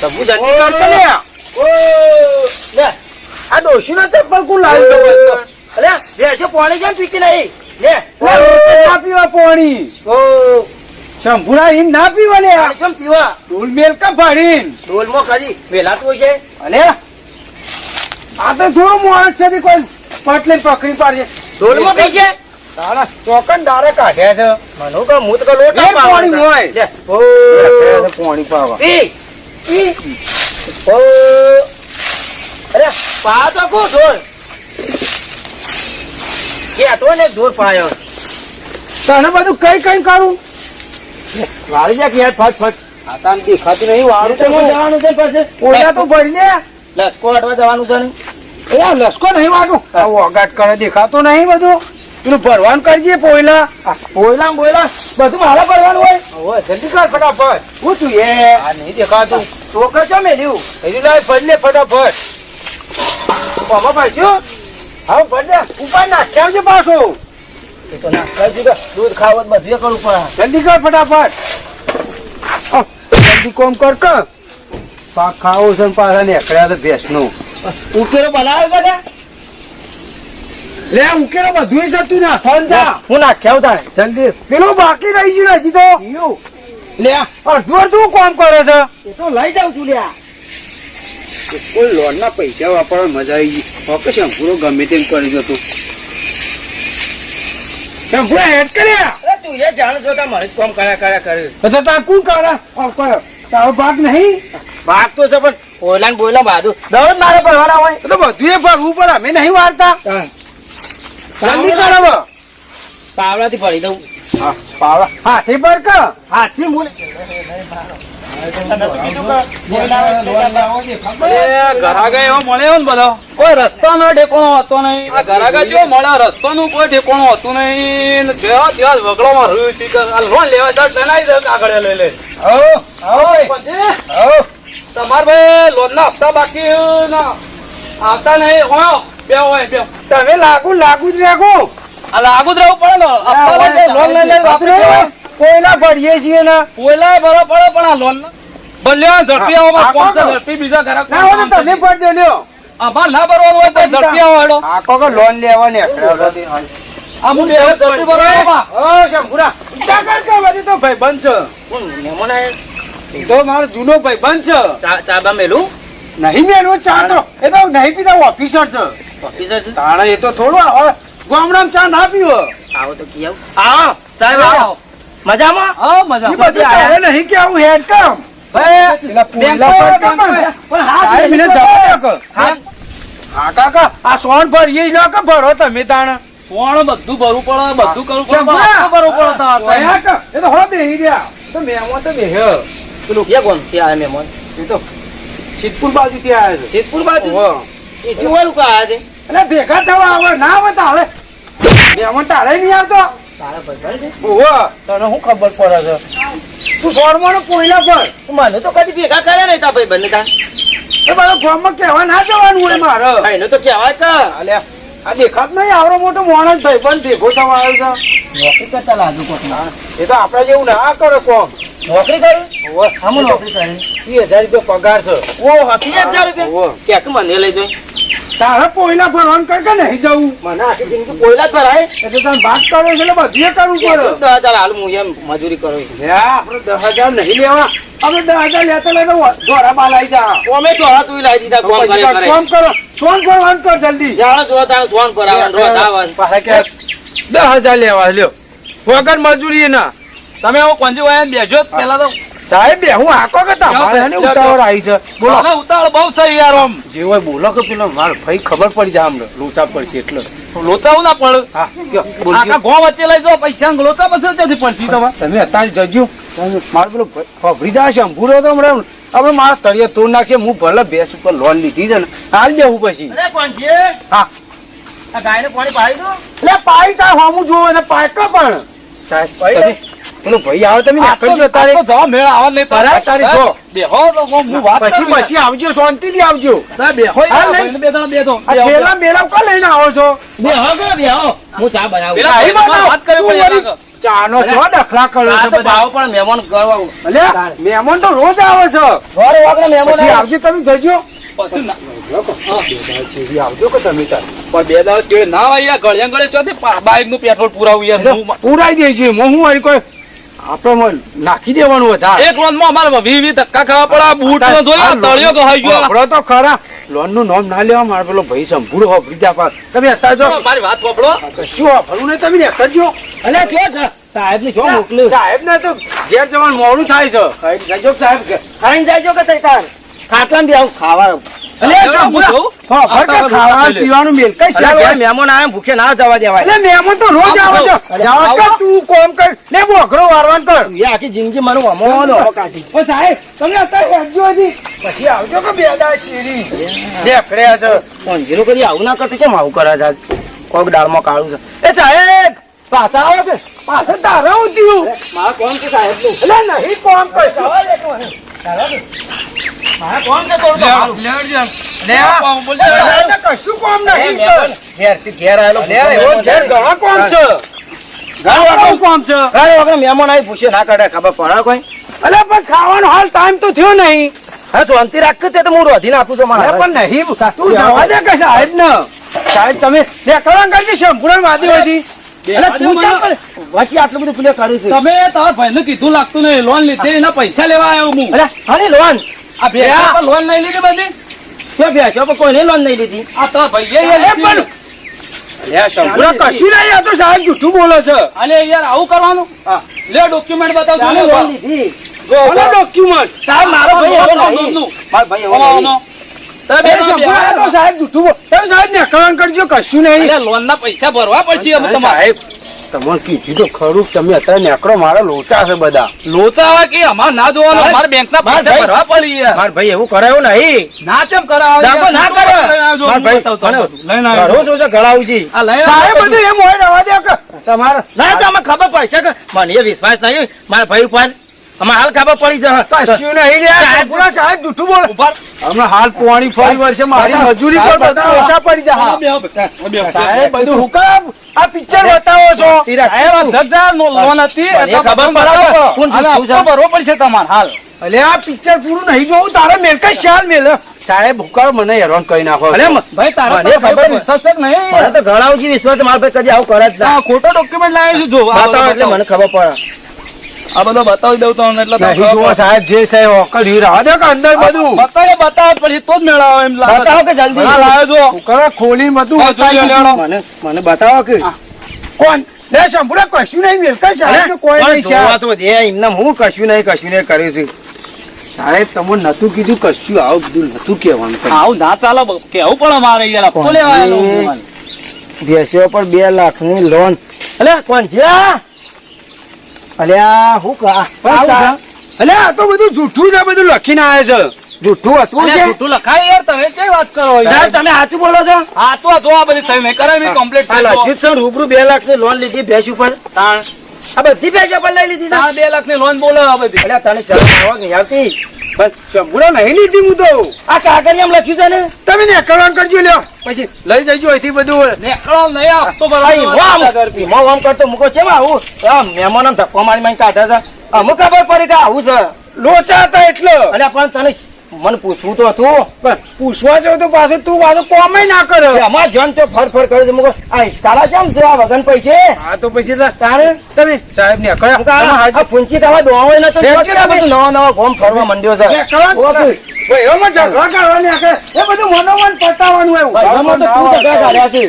તબુ જલ્દી કરતો ને ઓ લે આ ડોશીનો ચપ્પલ કોણ લાવી દો અરે બેસો પાણી કેમ પીતી નહીં લે ના પીવા પાણી ઓ શંભુરા ઈમ ના પીવા લે કેમ પીવા ડોલ મેલ કા ભરીન ડોલમાં ખાલી વેલાત હોય છે અલે આ તો થોડું મોણસ છે કોઈ પટલે પકડી પાડે ડોલમાં પી છે તારા ચોકન ડારે કાઢ્યા છે મનો કા મૂત કા લોટ પાણી હોય લે ઓ પાણી પાવા ઓ અરે પા તો કો જોર કે તો ને જોર પાયો તને બધું કઈ કઈ કરું વાળી જા કે ફટ આતામ દેખાતી નહીં વાળું તો જવાનું છે પછી ઓલા તો ભરી લે લસકો અડવા જવાનું છે ને એ લસકો નહીં વાળું આવો અગાટ કરે દેખાતો નહીં બધું પેલું ભરવાનું કરજે પોયલા પોયલા બધું મારા ભરવાનું હોય હવે જલ્દી કર ફટાફટ હું તું એ આ નહીં દેખાતું તો કરજો મેલ્યું એની લાય ભરી લે ફટાફટ મામા પાછો હા ભરી દે ઉપર નાખ્યા છે પાછો એ તો નાખ્યા દૂધ ખાવત બધું કરવું પડે જલ્દી કર ફટાફટ જલ્દી કોમ કર પાક ખાવો છે પાછા નેકળ્યા તો ભેંસનું ઉકેરો બનાવ્યો કે લે ઉકેરો બધું જતું ના ફોન જા હું નાખ્યા તારે જલ્દી પેલું બાકી રહી ગયું હજી તો લે અડધું કોમ કરે છે એ તો લઈ જાઉં છું લ્યા કોઈ લોન ના પૈસા વાપરવા મજા આવી ગઈ ઓકે શંભુરો ગમે તેમ કરી જતો શંભુરા હેડ કર્યા અરે તું એ જાણ જોતા મારે કોમ કર્યા કરે તો તા કોણ કરે તારો ભાગ નહીં ભાગ તો છે પણ ઓયલા ને બોયલા બાજુ દરરોજ મારે ભરવાના હોય તો બધું એ ભરવું પડે અમે નહીં વાળતા જલ્દી કરો પાવડાથી ભરી દઉં હા પાવડા હાથી ભર કે હાથી મૂળ ઘરાગા એવો મળ્યો ને બધો કોઈ રસ્તાનો ઠેકોણો હતો નહીં આ ઘરાગા જો મળે રસ્તાનું કોઈ ઠેકોણો હતું નહીં જેવા ત્યાં વગડોમાં રહ્યું છે કે લોન લેવા જાય લઈ દે આગળ લઈ લે તમાર ભાઈ લોન ના હપ્તા બાકી આવતા નહીં હોય બે તમે લાગુ જ રાખો આ લાગુ જ રહેવું પડે ને લોન લઈ લે કોઈના ભરીએ છીએ ને કોઈલા ભરો પડે પણ આ લોન ભલ્યો ઝડપી આવો ઝડપી બીજા ઘર ના હોય તમે ભર દે લ્યો આમાં ના ભરવાનું હોય તો ઝડપી આવો હેડો આ કોક લોન લેવાની આ મું ઝડપી ભરવા ઓ શંભુરા ઉતાકર કે વધી તો ભાઈ બંધ છે કોણ મેમોન એ તો મારો જૂનો ભાઈ બંધ છે ચાબા મેલું નહીં મેલું ચા તો એ તો નહીં પીતા ઓફિસર છે તાણે એ તો થોડું આવે ગામડામાં ચા ના પીવો આવો તો કી આવો સાહેબ આવો મજામાં હા મજામાં નહીં કે આવું હેડ કામ કાકા આ સોન ભરીએ જ ના કે ભરો તમે તાણ સોન બધું ભરવું પડે બધું કરવું પડે એ તો હો બેહી રહ્યા તો મહેમાન તો બેહ પેલું કે કોણ ત્યાં આવે મહેમાન એ તો સિદ્ધપુર બાજુ થી આવ્યા છે સિદ્ધપુર બાજુ એ જીવાનું કા આવે એટલે ભેગા થવા આવે ના આવે તો આવે મહેમાન તારે નહીં આવતો તારા ભાઈ છે ઓહો તને શું ખબર પડે છે તું સોરમાનો કોઈલા પર મને તો કદી ભેગા કરે નહીં તા ભાઈ બંને તા એ મારા ગામમાં કહેવા ના જવાનું હોય મારે ભાઈને તો કહેવાય કા અલ્યા આ દેખાત નહીં આવડો મોટો માણસ ભાઈ બંધ ભેગો થવા આવ્યો છે નોકરી કરતા લાગુ કોક એ તો આપડે જેવું ના કરે કોમ નોકરી કરી આમ નોકરી કરી 30,000 રૂપિયા પગાર છે ઓ 30,000 રૂપિયા ક્યાંક મને લઈ જોઈ તારા પોયલા ભરવાનું કર કે નહીં જવું મને આખી જિંદગી પોયલા જ ભરાય એટલે તમે વાત કરો એટલે બધું કરવું પડે 10,000 હાલ હું એમ મજૂરી કરો આપડે 10,000 નહીં લેવા અમે 10,000 લેતા લઈને ધોરા બા લઈ જા અમે ધોરા તું લાવી દીધા ફોન કરો સોન ભરવાનું કર જલ્દી જાણો જો તારે સોન ભરાવાનું રોજ આવવાનું પાછા કે 10,000 લેવા લ્યો વગર મજૂરી ના તમે હું કોંજી હોય બેજો પેલા તો સાહેબ હું આકો કે તમારે ઉતાવળ આવી છે બોલો ઉતાવળ બહુ છે યાર આમ જે હોય બોલો કે પેલો માર ભાઈ ખબર પડી જાય અમને લોચા પડશે એટલે લોચાવું ના પડે હા આખા ગો વચ્ચે લઈ જાઓ પૈસા લોચા પછી ત્યાંથી પડશે તમે અત્યારે જજો મારે પેલો ફભરી જાય છે અંભૂરો તો હમણાં હવે મારા તળિયે તોડ નાખશે હું ભલે ભેંસ ઉપર લોન લીધી છે ને હાલ દેવું પછી હા આ ગાયને પાણી પાડી દો એટલે પાઈ તા હોમું જોવો ને પાકો પણ સાહેબ પેલો ભાઈ આવે તમે કરજો તારે તો જવા મેળ આવે નહીં તારે તારે જો બેહો તો હું વાત પછી આવજો શાંતિથી આવજો બેહો બે જણા બે દો આ છેલ્લા મેળાવ કા લઈને આવો છો બેહો કે બેહો હું ચા બનાવું વાત કરે ચાનો છો ડખલા કરો છો બધા. ભાવ પણ મહેમાન કરવા અલ્યા મહેમાન તો રોજ આવે છે. ઘર વાગણે મહેમાન પછી આવે. આવજો તમે જજો. પછી ના ચેવી આવજો કે તમે તાર પણ 2 દિવસ કે ના આવે યાર ગળ્યા ગળે ચોથી બાઈક નું પેટ્રોલ પુરાવું યાર હું પુરાઈ દેજો. હું વળી કોઈ આપણે નાખી દેવાનું વધારે. એક લોન માં અમારે 20 ધક્કા ખાવા પડે બૂટ નો જોયો તળિયો ગહાઈ ગયો વાપરો તો ખરા. લોન નું નામ ના લેવા મારે પેલો ભાઈ સંપૂર્ણ વાપરી જા પાસ. તમે અત્યારે જો મારી વાત વાપરો કશું વાપરવું નહીં. તમે ને કરજો. અલ્યા જો સાહેબ ને જો મોકલ્યું. સાહેબ ને તો ઘેર જવાનું મોડું થાય છે. ખાઈ જજો સાહેબ કે. ખાઈને જાયજો કે તઈ તાર ખાટલામાં બી આવું ખાવા. અલ્યા સંપૂર્ણ. હા, ભર કે ખાવાનું પીવાનું મેલ કઈ અલ્યા છે. ઘરે મહેમાન આવે ભૂખે ના જવા દેવાય. એટલે મહેમાન તો રોજ આવે છે. જવા કર તું કોમ કર ને બોકરો વારવાન કર. એ આખી જિંદગી મારું અમોનો કાઢી. ઓ સાહેબ તમે અત્યારે હેડજો હજી. પછી આવજો કે બે દાડા શેરી દેખડ્યા છે. પંજીરો કરી આવું ના કરતો કેમ આવું કરે છે? કોક દાળમાં કાળું છે. એ સાહેબ પાછા આવો કે પાસે તારા ઉધ્યું. મારા કોણ છે સાહેબ નું? એટલે નહીં કોમ કરશો. મારા કોણ છે થોડું તો હારું. કશું કોમ એ નહીં. મહેમાન ઘેરથી ઘેર આવેલો અલ્યા, એવો ઘેર ઘણા કોમ છે. ઘણા કોમ છે. ઘરે વગર મહેમાન આવી પૂછે ના કાઢે ખબર પડે કોઈ? અલ્યા પણ ખાવાનો હાલ ટાઈમ તો થયો નહીં. હા તો અંતિ રાખતો તે તો હું રોધી નાખું છું અલ્યા મારા. પણ નહીં તું જવા દે કે સાહેબ ને. સાહેબ તમે દેખાડા કરજો સંપૂર્ણ વાદી હતી. એટલે તું ચા પણ વચ્ચે આટલું બધું પેલું કર્યું છે. તમે તમારા ભાઈ ને કીધું લાગતું નહીં લોન લીધી એના પૈસા લેવા આવ્યો હું અલ્યા હાલી લોન આ ભેગા પર લોન નહીં લીધી બધી ક્યાં બેસો પણ કોઈને લોન નહીં લીધી. આ તો ભાઈએ અલ્યા પણ અલ્યા સંપૂર્ણ કશું નહીં. આ તો સાહેબ જૂઠું બોલે છે. અલે યાર આવું કરવાનું હા. લે ડોક્યુમેન્ટ બતાવજો ચાલે લે લોન લીધી. બોલો ડોક્યુમેન્ટ. સાહેબ મારો ભાઈ એવો નહીં. નું. મારો ભાઈ એવો નહીં. તમે સંપૂર્ણ તો સાહેબ જૂઠું બોલે. તમે સાહેબ ને કલન કરજો કશું નહીં. લોન ના પૈસા ભરવા પડશે હવે તમારે સાહેબ તમને કીધું તો ખરું તમે અત્યારે નેકરો મારા લોચા છે બધા. લોચાવા કે અમાર ના જોવાનું મારે- અમારે બેંક ના મારે પૈસા ભાઈ- ભરવા પડી યાર મારો ભાઈ એવું કરાયું નહીં. ના કેમ કરાવે દાખલો ના કરે. મારો ભાઈ લઈને ઘરો આવ્યો જો છે ઘડાવું છે. આ લઈને સાહેબ આવ્યો. બધું એમ હોય રવા દે કે તમારે ના તો અમે ખબર પડશે કે મને એ વિશ્વાસ નહીં મારા ભાઈ ઉપર અમારે હાલ ખબર પડી જશે. કશું નહીં લે. સંપૂર્ણ સાહેબ જૂઠું બોલે. ઉભા હમણાં હાલ પોણી ફરી વર્ષે મારી મજૂરી પર બધા ઓછા પડી જાય. બેહો બેહો. સાહેબ બધું હુકમ આ પિક્ચર બતાવો છો. સાહેબ, આ 10,000 લોન હતી મને એટલે ખબર બરાબર. પડે. કોણ અને જૂઠું છે? હપ્તો ભરવો પડશે તમારે હાલ અલે આ પિક્ચર પૂરું નહીં જોવું તારે મેલ કઈ શાલ મેલ. સાહેબ હુકમ મને હેરાન કરી નાખો. અરે ભાઈ તારા મને પર ખબર વિશ્વાસ છે કે મને નહીં તો ઘડાવું છે વિશ્વાસ મારા ભાઈ કદી આવું કરે જ ના. આ ખોટો ડોક્યુમેન્ટ લાવ્યો છું જો આ બધો બતાવો એટલે બતાવો. મને ખબર પડે. આ બધો બતાવી દઉં તમને એટલે તમને નહીં જોવો સાહેબ જે છે ઓકલ હી રવા દે કે અંદર બધું બતાવો પછી તો જ મેળાવો એમ લાગે બતાવો કે જલ્દી. હા લાવ્યો જો હુકમ ખોલી બધું હા, જોઈ લો, બતાવી લેવડો. મને બતાવો કે કોણ લે સંપૂર્ણ કશું નહીં મેલ કઈ સાહેબ ને કોઈ પણ નહીં જોવા શાલ. તો દે એમને હું કશું નહીં કર્યું છે. સાહેબ તમને નતું કીધું કશું આવું કીધું નતું કહેવાનું કઈ. આવું ના ચાલો કેવું પડે મારે યાર હપ્તો લેવા આવેલો હું તમારે. ભેંસો પર 2 લાખની લોન. અલ્યા કોણ છે આ? અલ્યા હું કા પણ સાહેબ અલે આ તો બધું જૂઠું છે. બધું લખીને આવે છે. જૂઠું હતું અલ્યા, છે. ખોટું લખાય યાર તમે કઈ વાત કરો સાહેબ તમે સાચું બોલો છો? હા તો આ જો આ બધી સહી મેં કરાવી કમ્પ્લીટ આ લખ્યું છે રૂબરૂ 2 લાખની લોન લીધી ભેંસ ઉપર. આ બધી ભેંસો પર લઈ લીધી છે? 2 લાખ ની લોન બોલો આ બધી અલ્યા તને શરમ આવવા નહીં આવતી? પણ સંપૂર્ણ નહીં લીધી હું તો. આ કાગળિયામાં લખ્યું છે ને? તમે ને કરવાનું કરજો લ્યો. પછી લઈ જજો અહીંથી બધું. નેકળો નહીં આપતો ભાઈ, ભરવા હું આમ કરતો મૂકો છે આવું આ મહેમાનો ધક્કો મારી મારી કાઢે છે. અમુક ખબર પડી કે આવું છે. લોચા હતા એટલે. અલ્યા પણ તને મને પૂછવું તો હતું. પણ પૂછવા જાવ તો પાછું તું પાછું કોમે ના કરે. અમાર જન તો ફર કરે છે. મૂકો આ હિસકાલા કેમ છે આ વગન પૈસે? હા તો પછી તારે તમે સાહેબ ને મૂકો આ ફૂંચી ખાવા દોવાય ના તો ફેંકી દે બધું નવા ગોમ ફરવા માંડ્યો છે. એમાં ઝઘડા કરવાની આખે એ બધું મનોમન પતાવવાનું હોય. ભાઈઓમાં તો તું ઝઘડા કાઢ્યા છે.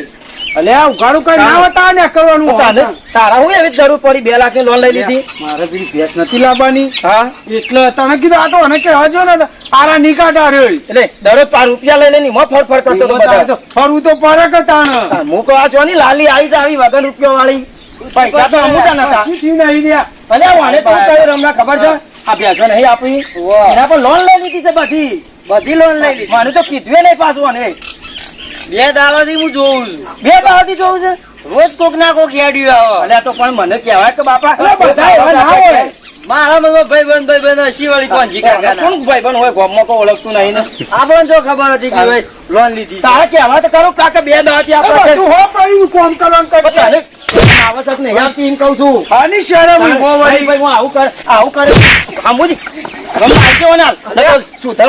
અલે આ ઉઘાડું કઈ ના બતાવે ને કરવાનું તારે તારા હું એવી જ જરૂર પડી 2 લાખની લોન લઈ લીધી. મારે પેલી ભેંસ નથી લાવવાની. હા એટલે તને કીધું આ તો અને કે હજો ને આરા નીકાટા રહ્યો. એટલે દરરોજ 5 રૂપિયા લઈ લઈને મો ફર ફર કરતો હતો બધા. ફરવું તો પડે કે તાણ. મૂકો આ ચોની લાલી આવી છે આવી વગર રૂપિયા વાળી. પૈસા તો અમુકા નતા. કશું થયું નહીં લ્યા. અલે વાને તો હું કહ્યું હમણાં ખબર છે આ ભેંસો નહીં આપી એના પર લોન લઈ લીધી છે બધી લોન લઈ લીધી. મને તો કીધું નહીં પાછું અને 2 દાડાથી હું જોઉં છું 2 દાડાથી જોવું છે. રોજ કોક ના કોક યાડી આવે અલ્યા તો પણ મને કહેવાય કે બાપા અલે બધા એવા ના હોય. મારા મનમાં ભાઈ હસી વાળી કોણ કોણ ભાઈ બન હોય ગામમાં કોઈ ઓળખતું નહીં ને. આપણને તો ખબર હતી કે ભાઈ લોન લીધી તારે કહેવા તો કરું કાકા 2 દાડાથી એ આપણે બધું હો કર્યું કોમ કરવાનું પછી કરશે. આને આવે છે કે નહીં આવતી એમ કહું છું. આની શરમ ઈ મો ભાઈ, વળી. હું આવું કરે આમુજી ગમે આવજો ને હાલ. સુધર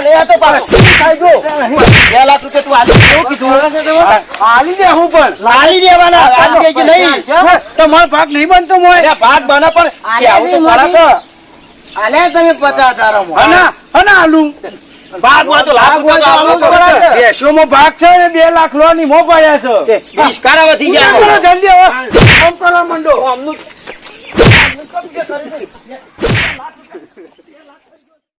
લઈ આવતો પાછો. શું થાય જો 2 લાખ રૂપિયા તું આલી કેવું કીધું? આલી દે હું પણ લાલી દેવાના આલી દે કે નહીં? તમારો ભાગ નહીં બનતો મોય. અરે ભાગ બને પણ કે આવું તો ખરા આલે તમે 50,000 માં. અને આલુ ભાગ હોય તો લાખ રૂપિયા તો આલવું તો પડે. બેસોમાં ભાગ છે ને 2 લાખ લોની મો પડ્યા છે. વીસ કારા વધી પૂરા ગયા. કરો જલ્દી હવે. કામ કરવા માંડો. આમનું